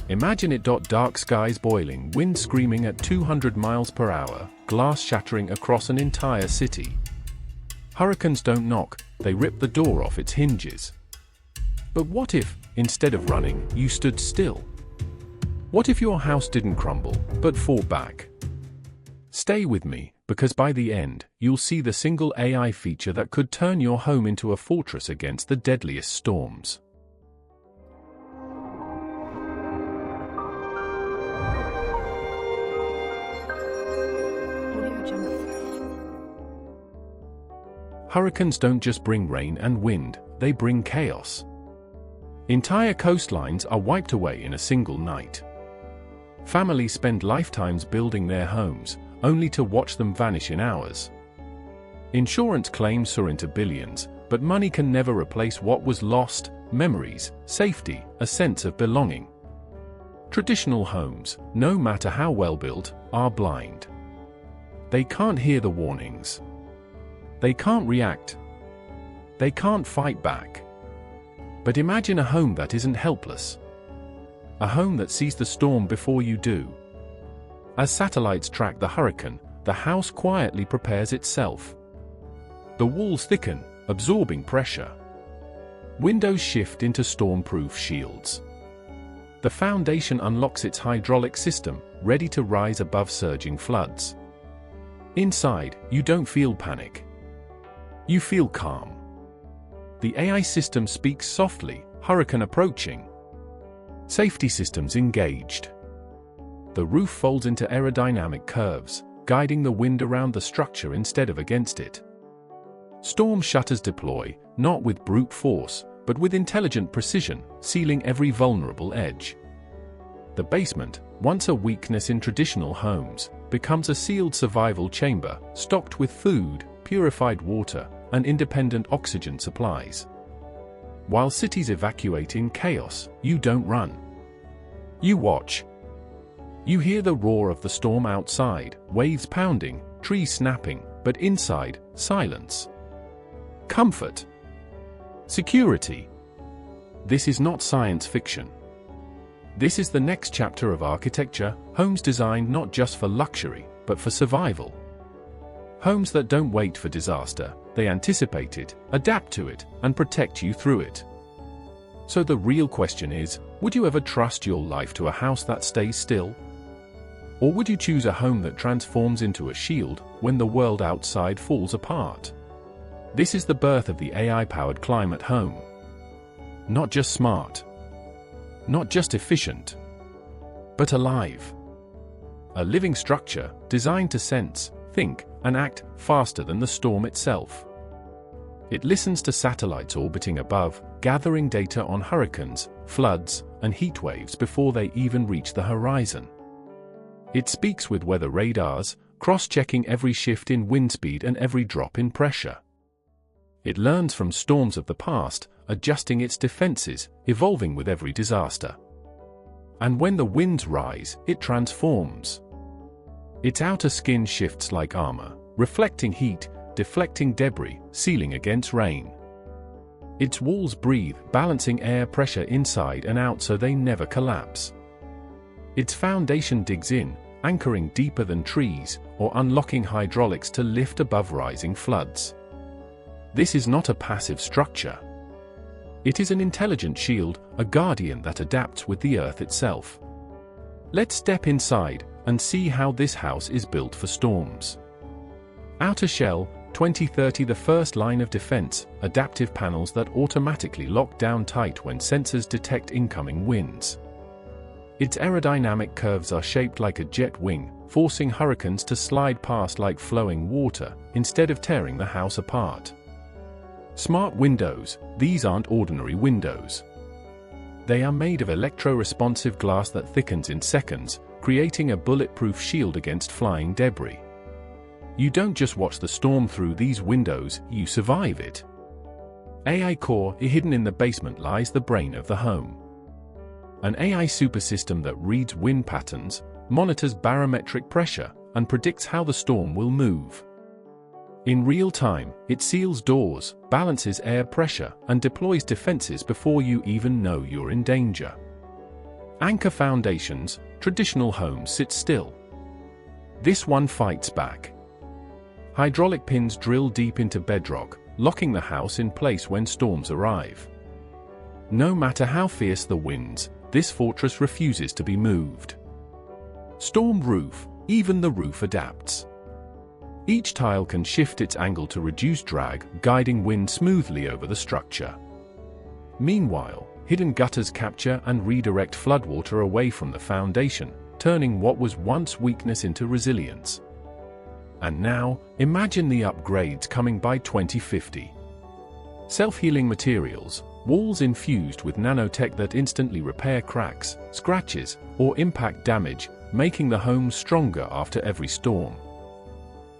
Imagine it. Dark skies boiling, wind screaming at 200 miles per hour, glass shattering across an entire city. Hurricanes don't knock, they rip the door off its hinges. But what if, instead of running, you stood still? What if your house didn't crumble, but fought back? Stay with me, because by the end, you'll see the single AI feature that could turn your home into a fortress against the deadliest storms. Hurricanes don't just bring rain and wind, they bring chaos. Entire coastlines are wiped away in a single night. Families spend lifetimes building their homes, only to watch them vanish in hours. Insurance claims soar into billions, but money can never replace what was lost: memories, safety, a sense of belonging. Traditional homes, no matter how well built, are blind. They can't hear the warnings. They can't react. They can't fight back. But imagine a home that isn't helpless. A home that sees the storm before you do. As satellites track the hurricane, the house quietly prepares itself. The walls thicken, absorbing pressure. Windows shift into storm-proof shields. The foundation unlocks its hydraulic system, ready to rise above surging floods. Inside, you don't feel panic. You feel calm. The AI system speaks softly, hurricane approaching. Safety systems engaged. The roof folds into aerodynamic curves, guiding the wind around the structure instead of against it. Storm shutters deploy, not with brute force, but with intelligent precision, sealing every vulnerable edge. The basement, once a weakness in traditional homes, becomes a sealed survival chamber, stocked with food, purified water, and independent oxygen supplies. While cities evacuate in chaos, you don't run. You watch. You hear the roar of the storm outside, waves pounding, trees snapping, but inside, silence. Comfort. Security. This is not science fiction. This is the next chapter of architecture, homes designed not just for luxury, but for survival. Homes that don't wait for disaster, they anticipate it, adapt to it, and protect you through it. So the real question is, would you ever trust your life to a house that stays still? Or would you choose a home that transforms into a shield when the world outside falls apart? This is the birth of the AI-powered climate home. Not just smart. Not just efficient. But alive. A living structure, designed to sense, think, and act faster than the storm itself. It listens to satellites orbiting above, gathering data on hurricanes, floods, and heat waves before they even reach the horizon. It speaks with weather radars, cross-checking every shift in wind speed and every drop in pressure. It learns from storms of the past, adjusting its defenses, evolving with every disaster. And when the winds rise, it transforms. Its outer skin shifts like armor, reflecting heat, deflecting debris, sealing against rain. Its walls breathe, balancing air pressure inside and out so they never collapse. Its foundation digs in, anchoring deeper than trees, or unlocking hydraulics to lift above rising floods. This is not a passive structure. It is an intelligent shield, a guardian that adapts with the earth itself. Let's step inside and see how this house is built for storms. Outer shell, 2030. The first line of defense, adaptive panels that automatically lock down tight when sensors detect incoming winds. Its aerodynamic curves are shaped like a jet wing, forcing hurricanes to slide past like flowing water, instead of tearing the house apart. Smart windows, these aren't ordinary windows. They are made of electro-responsive glass that thickens in seconds, creating a bulletproof shield against flying debris. You don't just watch the storm through these windows, you survive it. AI core, hidden in the basement, lies the brain of the home. An AI supersystem that reads wind patterns, monitors barometric pressure, and predicts how the storm will move. In real time, it seals doors, balances air pressure, and deploys defenses before you even know you're in danger. Anchor foundations, traditional homes sit still. This one fights back. Hydraulic pins drill deep into bedrock, locking the house in place when storms arrive. No matter how fierce the winds, this fortress refuses to be moved. Storm roof, even the roof adapts. Each tile can shift its angle to reduce drag, guiding wind smoothly over the structure. Meanwhile, hidden gutters capture and redirect floodwater away from the foundation, turning what was once weakness into resilience. And now, imagine the upgrades coming by 2050. Self-healing materials, walls infused with nanotech that instantly repair cracks, scratches, or impact damage, making the home stronger after every storm.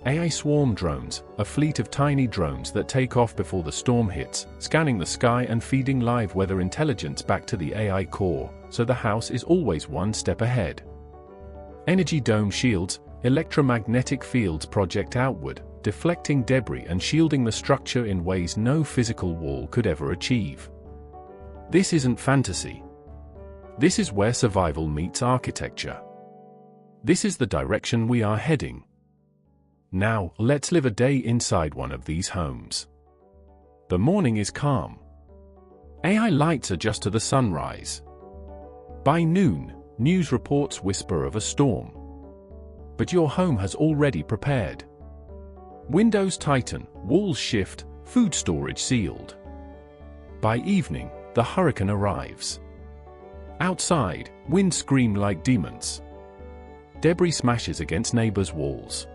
AI swarm drones, a fleet of tiny drones that take off before the storm hits, scanning the sky and feeding live weather intelligence back to the AI core, so the house is always one step ahead. Energy dome shields, electromagnetic fields project outward, deflecting debris and shielding the structure in ways no physical wall could ever achieve. This isn't fantasy. This is where survival meets architecture. This is the direction we are heading. Now, let's live a day inside one of these homes. The morning is calm. AI lights adjust to the sunrise. By noon, news reports whisper of a storm. But your home has already prepared. Windows tighten, walls shift, food storage sealed. By evening, the hurricane arrives. Outside, winds scream like demons. Debris smashes against neighbors' walls.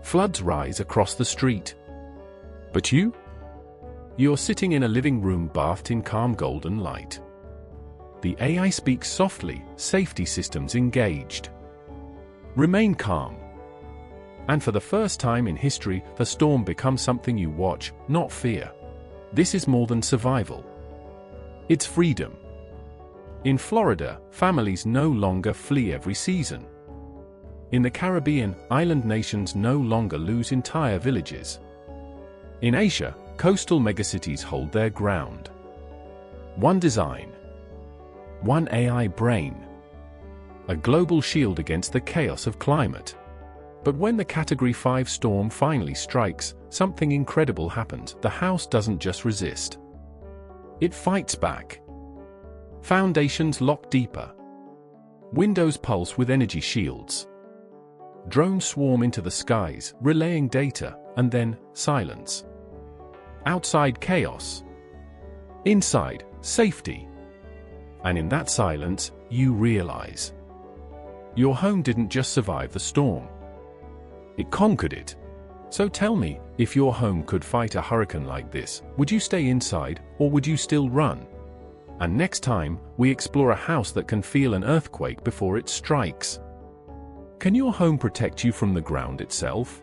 Floods rise across the street. But you? You're sitting in a living room bathed in calm golden light. The AI speaks softly, safety systems engaged. Remain calm. And for the first time in history, the storm becomes something you watch, not fear. This is more than survival. It's freedom. In Florida, families no longer flee every season. In the Caribbean, island nations no longer lose entire villages. In Asia, coastal megacities hold their ground. One design. One AI brain. A global shield against the chaos of climate. But when the Category 5 storm finally strikes, something incredible happens. The house doesn't just resist. It fights back. Foundations lock deeper. Windows pulse with energy shields. Drones swarm into the skies, relaying data, and then, silence. Outside chaos. Inside, safety. And in that silence, you realize. Your home didn't just survive the storm. It conquered it. So tell me, if your home could fight a hurricane like this, would you stay inside, or would you still run? And next time, we explore a house that can feel an earthquake before it strikes. Can your home protect you from the ground itself?